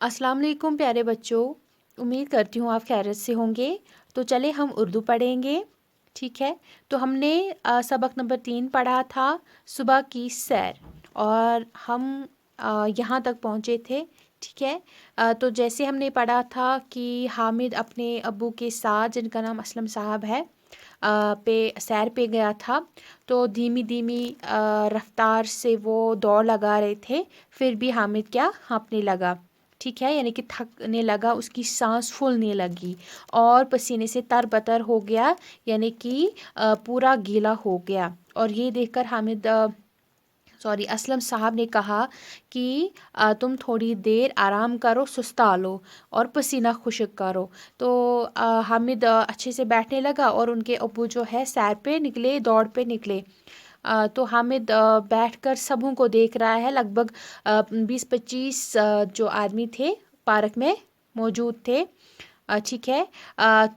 السلام علیکم پیارے بچوں، امید کرتی ہوں آپ خیریت سے ہوں گے۔ تو چلے ہم اردو پڑھیں گے، ٹھیک ہے؟ تو ہم نے سبق نمبر 3 پڑھا تھا، صبح کی سیر، اور ہم یہاں تک پہنچے تھے، ٹھیک ہے؟ تو جیسے ہم نے پڑھا تھا کہ حامد اپنے ابو کے ساتھ، جن کا نام اسلم صاحب ہے، پہ سیر پہ گیا تھا، تو دھیمی دھیمی رفتار سے وہ دوڑ لگا رہے تھے، پھر بھی حامد کیا ہانپنے لگا، ٹھیک ہے؟ یعنی کہ تھکنے لگا، اس کی سانس پھولنے لگی اور پسینے سے تر بتر ہو گیا، یعنی کہ پورا گیلا ہو گیا۔ اور یہ دیکھ کر اسلم صاحب نے کہا کہ تم تھوڑی دیر آرام کرو، سستا لو اور پسینہ خشک کرو۔ تو حامد اچھے سے بیٹھنے لگا اور ان کے ابو جو ہے سیر پہ نکلے، دوڑ پہ نکلے۔ تو حامد بیٹھ کر سبوں کو دیکھ رہا ہے، لگ بھگ 20-25 جو آدمی تھے پارک میں موجود تھے، ٹھیک ہے؟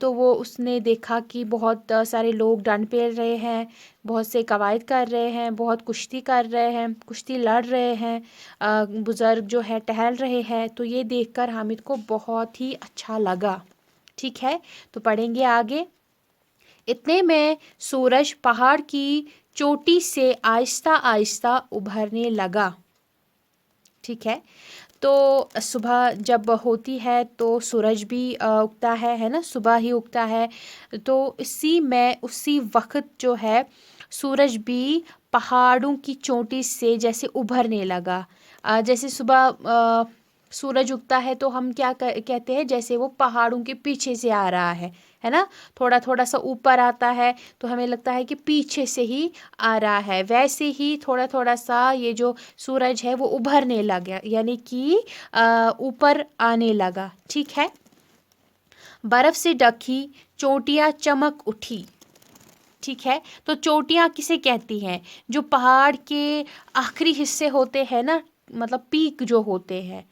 تو اس نے دیکھا کہ بہت سارے لوگ ڈنڈ پیل رہے ہیں، بہت سے قواعد کر رہے ہیں، بہت کشتی کر رہے ہیں، کشتی لڑ رہے ہیں، بزرگ جو ہے ٹہل رہے ہیں۔ تو یہ دیکھ کر حامد کو بہت ہی اچھا لگا، ٹھیک ہے؟ تو پڑھیں گے آگے۔ اتنے میں سورج پہاڑ کی چوٹی سے آہستہ آہستہ ابھرنے لگا، ٹھیک ہے؟ تو صبح جب ہوتی ہے تو سورج بھی اگتا ہے نا، صبح ہی اگتا ہے، تو اسی وقت جو ہے سورج بھی پہاڑوں کی چوٹی سے جیسے ابھرنے لگا۔ جیسے صبح سورج اگتا ہے تو ہم کیا کہتے ہیں، جیسے وہ پہاڑوں کے پیچھے سے آ رہا ہے نا، تھوڑا تھوڑا سا اوپر آتا ہے تو ہمیں لگتا ہے کہ پیچھے سے ہی آ رہا ہے، ویسے ہی تھوڑا تھوڑا سا یہ جو سورج ہے وہ ابھرنے لگا، یعنی کہ اوپر آنے لگا، ٹھیک ہے؟ برف سے ڈھکی چوٹیاں چمک اٹھی، ٹھیک ہے؟ تو چوٹیاں کسے کہتی ہیں؟ جو پہاڑ کے آخری حصے ہوتے ہیں نا، مطلب پیک جو ہوتے ہیں،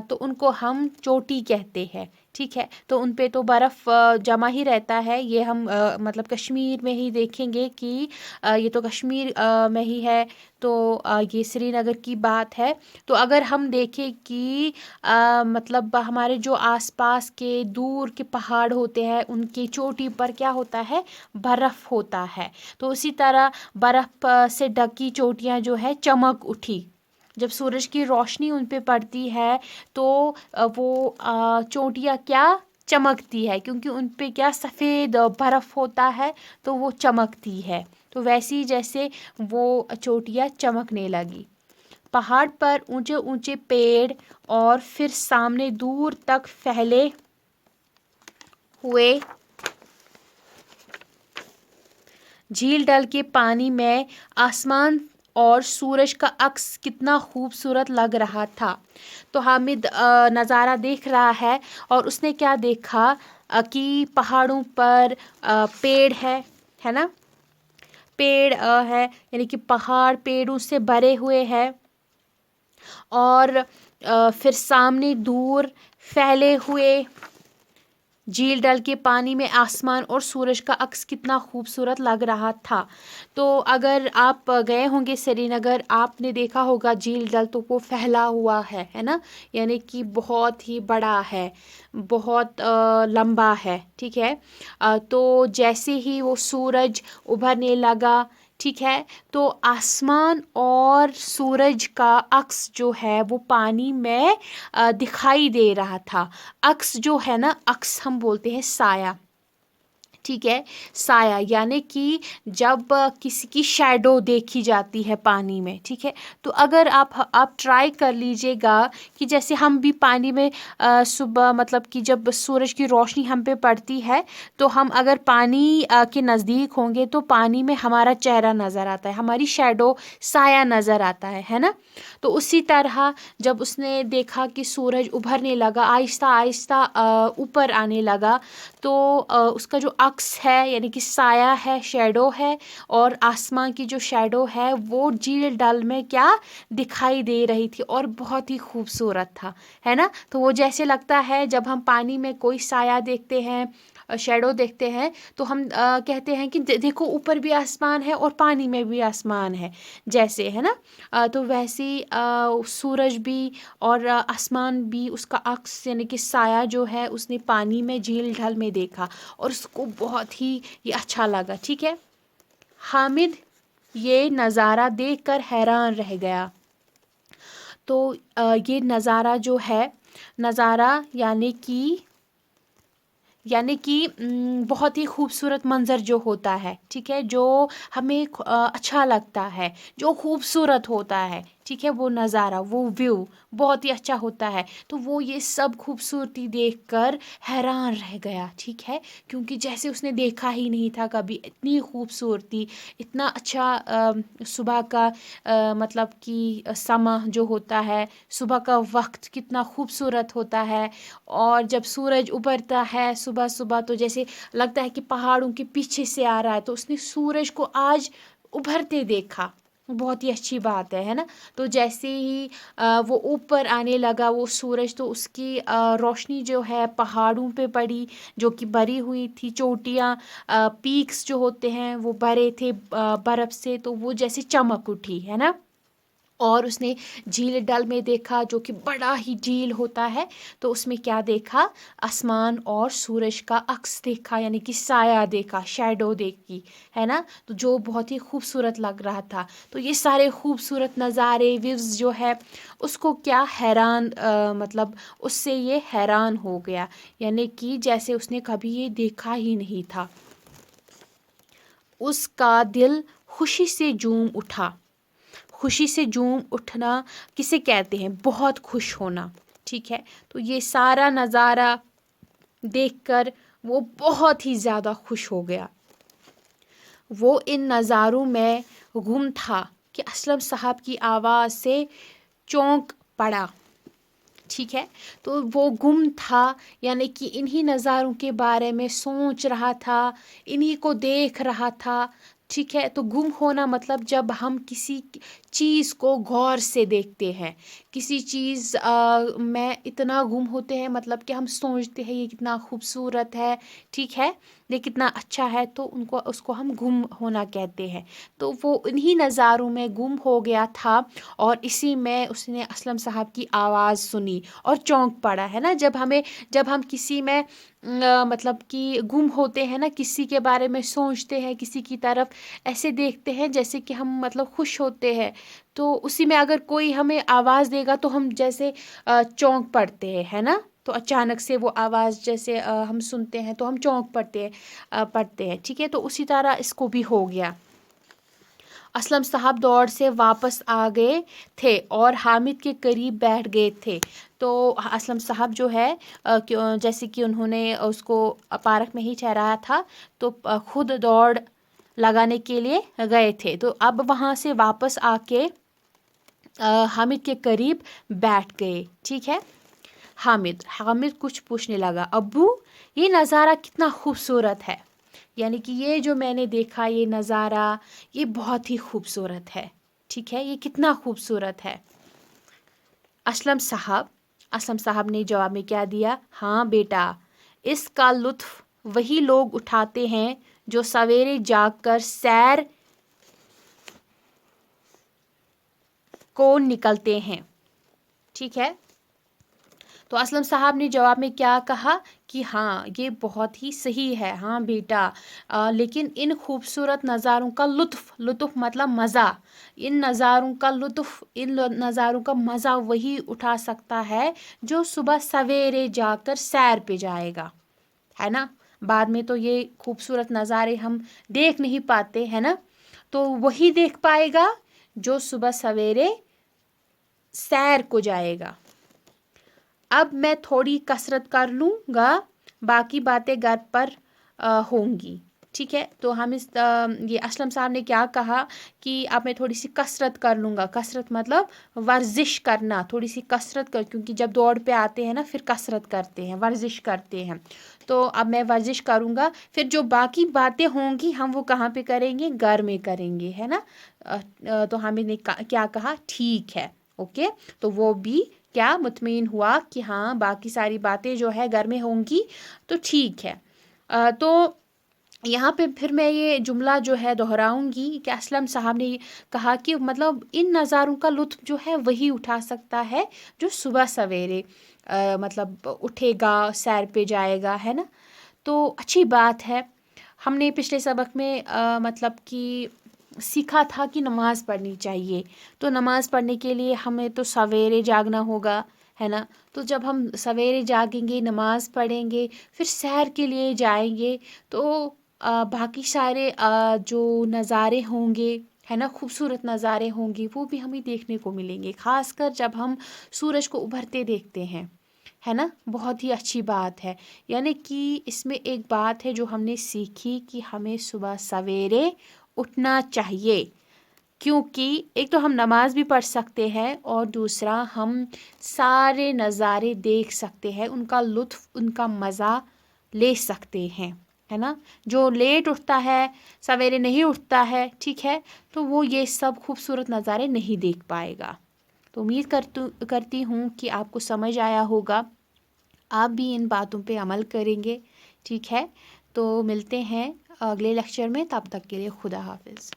تو ان کو ہم چوٹی کہتے ہیں، ٹھیک ہے؟ تو ان پہ تو برف جمع ہی رہتا ہے، یہ ہم مطلب کشمیر میں ہی دیکھیں گے کہ یہ تو کشمیر میں ہی ہے، تو یہ سری نگر کی بات ہے۔ تو اگر ہم دیکھیں کہ مطلب ہمارے جو آس پاس کے دور کے پہاڑ ہوتے ہیں، ان کی چوٹی پر کیا ہوتا ہے؟ برف ہوتا ہے۔ تو اسی طرح برف سے ڈھکی چوٹیاں جو ہے چمک اٹھی، جب سورج کی روشنی ان پہ پڑتی ہے تو وہ چوٹیاں کیا چمکتی ہے، کیونکہ ان پہ کیا سفید برف ہوتا ہے تو وہ چمکتی ہے۔ تو ویسی جیسے وہ چوٹیاں چمکنے لگی، پہاڑ پر اونچے اونچے پیڑ اور پھر سامنے دور تک پھیلے ہوئے جھیل ڈل کے پانی میں آسمان اور سورج کا عکس کتنا خوبصورت لگ رہا تھا۔ تو حامد نظارہ دیکھ رہا ہے اور اس نے کیا دیکھا کہ پہاڑوں پر پیڑ ہے نا، پیڑ ہے، یعنی کہ پہاڑ پیڑوں سے بھرے ہوئے ہیں، اور پھر سامنے دور پھیلے ہوئے جھیل ڈل کے پانی میں آسمان اور سورج کا عکس کتنا خوبصورت لگ رہا تھا۔ تو اگر آپ گئے ہوں گے سری نگر، آپ نے دیکھا ہوگا جھیل ڈل، تو وہ پھیلا ہوا ہے نا، یعنی کہ بہت ہی بڑا ہے، بہت لمبا ہے، ٹھیک ہے؟ تو جیسے ہی وہ سورج ابھرنے لگا، ٹھیک ہے، تو آسمان اور سورج کا عکس جو ہے وہ پانی میں دکھائی دے رہا تھا۔ عکس جو ہے نا، عکس ہم بولتے ہیں سایہ، ٹھیک ہے؟ سایہ یعنی کہ جب کسی کی شیڈو دیکھی جاتی ہے پانی میں، ٹھیک ہے؟ تو اگر آپ ٹرائی کر لیجئے گا کہ جیسے ہم بھی پانی میں صبح مطلب کہ جب سورج کی روشنی ہم پہ پڑتی ہے تو ہم اگر پانی کے نزدیک ہوں گے تو پانی میں ہمارا چہرہ نظر آتا ہے، ہماری شیڈو سایہ نظر آتا ہے نا؟ تو اسی طرح جب اس نے دیکھا کہ سورج ابھرنے لگا، آہستہ آہستہ اوپر آنے لگا، تو اس کا جو عکس ہے، یعنی کہ سایہ ہے، شیڈو ہے، اور آسمان کی جو شیڈو ہے وہ جھیل ڈل میں کیا دکھائی دے رہی تھی، اور بہت ہی خوبصورت تھا، ہے نا؟ تو وہ جیسے لگتا ہے جب ہم پانی میں کوئی سایہ دیکھتے ہیں شیڈو دیکھتے ہیں تو ہم کہتے ہیں کہ دیکھو اوپر بھی آسمان ہے اور پانی میں بھی آسمان ہے جیسے، ہے نا. تو ویسے سورج بھی اور آسمان بھی اس کا عکس یعنی کہ سایہ جو ہے اس نے پانی میں جھیل ڈھل میں دیکھا اور اس کو بہت ہی یہ اچھا لگا. ٹھیک ہے. حامد یہ نظارہ دیکھ کر حیران رہ گیا. تو یہ نظارہ جو ہے، نظارہ یعنی کہ بہت ہی خوبصورت منظر جو ہوتا ہے، ٹھیک ہے، جو ہمیں اچھا لگتا ہے، جو خوبصورت ہوتا ہے، ٹھیک ہے، وہ نظارہ، وہ ویو بہت ہی اچھا ہوتا ہے. تو وہ یہ سب خوبصورتی دیکھ کر حیران رہ گیا. ٹھیک ہے، کیونکہ جیسے اس نے دیکھا ہی نہیں تھا کبھی اتنی خوبصورتی، اتنا اچھا صبح کا مطلب کہ سما جو ہوتا ہے، صبح کا وقت کتنا خوبصورت ہوتا ہے. اور جب سورج ابھرتا ہے صبح صبح تو جیسے لگتا ہے کہ پہاڑوں کے پیچھے سے آ رہا ہے. تو اس نے سورج کو آج ابھرتے دیکھا، بہت ہی اچھی بات ہے نا. تو جیسے ہی وہ اوپر آنے لگا وہ سورج، تو اس کی روشنی جو ہے پہاڑوں پہ پڑی جو کہ بھری ہوئی تھی. چوٹیاں، پیکس جو ہوتے ہیں وہ بھرے تھے برف سے، تو وہ جیسے چمک اٹھی، ہے نا. اور اس نے جھیل ڈل میں دیکھا جو کہ بڑا ہی جھیل ہوتا ہے. تو اس میں کیا دیکھا؟ آسمان اور سورج کا عکس دیکھا، یعنی کہ سایہ دیکھا، شیڈو دیکھی، ہے نا. تو جو بہت ہی خوبصورت لگ رہا تھا. تو یہ سارے خوبصورت نظارے، ویوز جو ہے اس کو کیا حیران مطلب اس سے یہ حیران ہو گیا، یعنی کہ جیسے اس نے کبھی یہ دیکھا ہی نہیں تھا. اس کا دل خوشی سے جھوم اٹھا. خوشی سے جھوم اٹھنا کسے کہتے ہیں؟ بہت خوش ہونا. ٹھیک ہے. تو یہ سارا نظارہ دیکھ کر وہ بہت ہی زیادہ خوش ہو گیا. وہ ان نظاروں میں گم تھا کہ اسلم صاحب کی آواز سے چونک پڑا. ٹھیک ہے. تو وہ گم تھا یعنی کہ انہی نظاروں کے بارے میں سوچ رہا تھا، انہی کو دیکھ رہا تھا. ٹھیک ہے. تو گم ہونا مطلب جب ہم کسی چیز کو غور سے دیکھتے ہیں، کسی چیز میں اتنا گم ہوتے ہیں، مطلب کہ ہم سوچتے ہیں یہ کتنا خوبصورت ہے، ٹھیک ہے، یہ کتنا اچھا ہے، تو اس کو ہم گم ہونا کہتے ہیں. تو وہ انہی نظاروں میں گم ہو گیا تھا اور اسی میں اس نے اسلم صاحب کی آواز سنی اور چونک پڑا، ہے نا. جب ہم کسی میں مطلب کہ گم ہوتے ہیں نا، کسی کے بارے میں سوچتے ہیں، کسی کی طرف ایسے دیکھتے ہیں جیسے کہ ہم مطلب خوش ہوتے ہیں، تو اسی میں اگر کوئی ہمیں آواز دے گا تو ہم جیسے چونک پڑتے ہیں، ہے نا. تو اچانک سے وہ آواز جیسے ہم سنتے ہیں تو ہم چونک پڑتے ہیں. ٹھیک ہے. تو اسی طرح اس کو بھی ہو گیا. اسلم صاحب دوڑ سے واپس آ گئے تھے اور حامد کے قریب بیٹھ گئے تھے. تو اسلم صاحب جو ہے جیسے کہ انہوں نے اس کو پارک میں ہی ٹھہرایا تھا تو خود دوڑ لگانے کے لیے گئے تھے. تو اب وہاں سے واپس آ کے حامد کے قریب بیٹھ گئے. ٹھیک ہے. حامد کچھ پوچھنے لگا. ابو یہ نظارہ کتنا خوبصورت ہے، یعنی کہ یہ جو میں نے دیکھا یہ نظارہ یہ بہت ہی خوبصورت ہے. ٹھیک ہے. یہ کتنا خوبصورت ہے. اسلم صاحب نے جواب میں کیا دیا؟ ہاں بیٹا، اس کا لطف وہی لوگ اٹھاتے ہیں جو سویرے جاگ کر سیر کو نکلتے ہیں. ٹھیک ہے. تو اسلم صاحب نے جواب میں کیا کہا کہ ہاں یہ بہت ہی صحیح ہے، ہاں بیٹا، لیکن ان خوبصورت نظاروں کا لطف مطلب مزہ، ان نظاروں کا مزہ وہی اٹھا سکتا ہے جو صبح سویرے جا کر سیر پہ جائے گا، ہے نا. بعد میں تو یہ خوبصورت نظارے ہم دیکھ نہیں پاتے، ہے نا. تو وہی دیکھ پائے گا جو صبح سویرے سیر کو جائے گا. اب میں تھوڑی کسرت کر لوں گا، باقی باتیں گھر پر ہوں گی. ٹھیک ہے. تو یہ اسلم صاحب نے کیا کہا کہ اب میں تھوڑی سی کسرت کر لوں گا. کسرت مطلب ورزش کرنا، تھوڑی سی کسرت کیونکہ جب دوڑ پہ آتے ہیں نا پھر کسرت کرتے ہیں، ورزش کرتے ہیں. تو اب میں ورزش کروں گا، پھر جو باقی باتیں ہوں گی ہم وہ کہاں پہ کریں گے؟ گھر میں کریں گے، ہے نا. تو ہمیں نے کیا کہا؟ ٹھیک ہے، اوکے. تو وہ بھی کیا مطمئن ہوا کہ ہاں باقی ساری باتیں جو ہے گھر میں ہوں گی تو ٹھیک ہے. تو یہاں پہ پھر میں یہ جملہ جو ہے دہراؤں گی کہ اسلم صاحب نے کہا کہ مطلب ان نظاروں کا لطف جو ہے وہی اٹھا سکتا ہے جو صبح سویرے مطلب اٹھے گا، سیر پہ جائے گا، ہے نا. تو اچھی بات ہے. ہم نے پچھلے سبق میں مطلب کہ سیکھا تھا کہ نماز پڑھنی چاہیے. تو نماز پڑھنے کے لیے ہمیں تو سویرے جاگنا ہوگا، ہے نا. تو جب ہم سویرے جاگیں گے، نماز پڑھیں گے، پھر سیر کے لیے جائیں گے، تو باقی سارے جو نظارے ہوں گے، ہے نا، خوبصورت نظارے ہوں گے، وہ بھی ہمیں دیکھنے کو ملیں گے. خاص کر جب ہم سورج کو ابھرتے دیکھتے ہیں، ہے نا. بہت ہی اچھی بات ہے. یعنی کہ اس میں ایک بات ہے جو ہم نے سیکھی کہ ہمیں صبح سویرے اٹھنا چاہیے، کیونکہ ایک تو ہم نماز بھی پڑھ سکتے ہیں اور دوسرا ہم سارے نظارے دیکھ سکتے ہیں، ان کا لطف، ان کا مزہ لے سکتے ہیں، ہے نا. جو لیٹ اٹھتا ہے، سویرے نہیں اٹھتا ہے، ٹھیک ہے، تو وہ یہ سب خوبصورت نظارے نہیں دیکھ پائے گا. تو امید کرتی ہوں کہ آپ کو سمجھ آیا ہوگا، آپ بھی ان باتوں پہ عمل کریں گے، ٹھیک ہے. تو ملتے ہیں اگلے لیکچر میں، تب تک کے لیے خدا حافظ.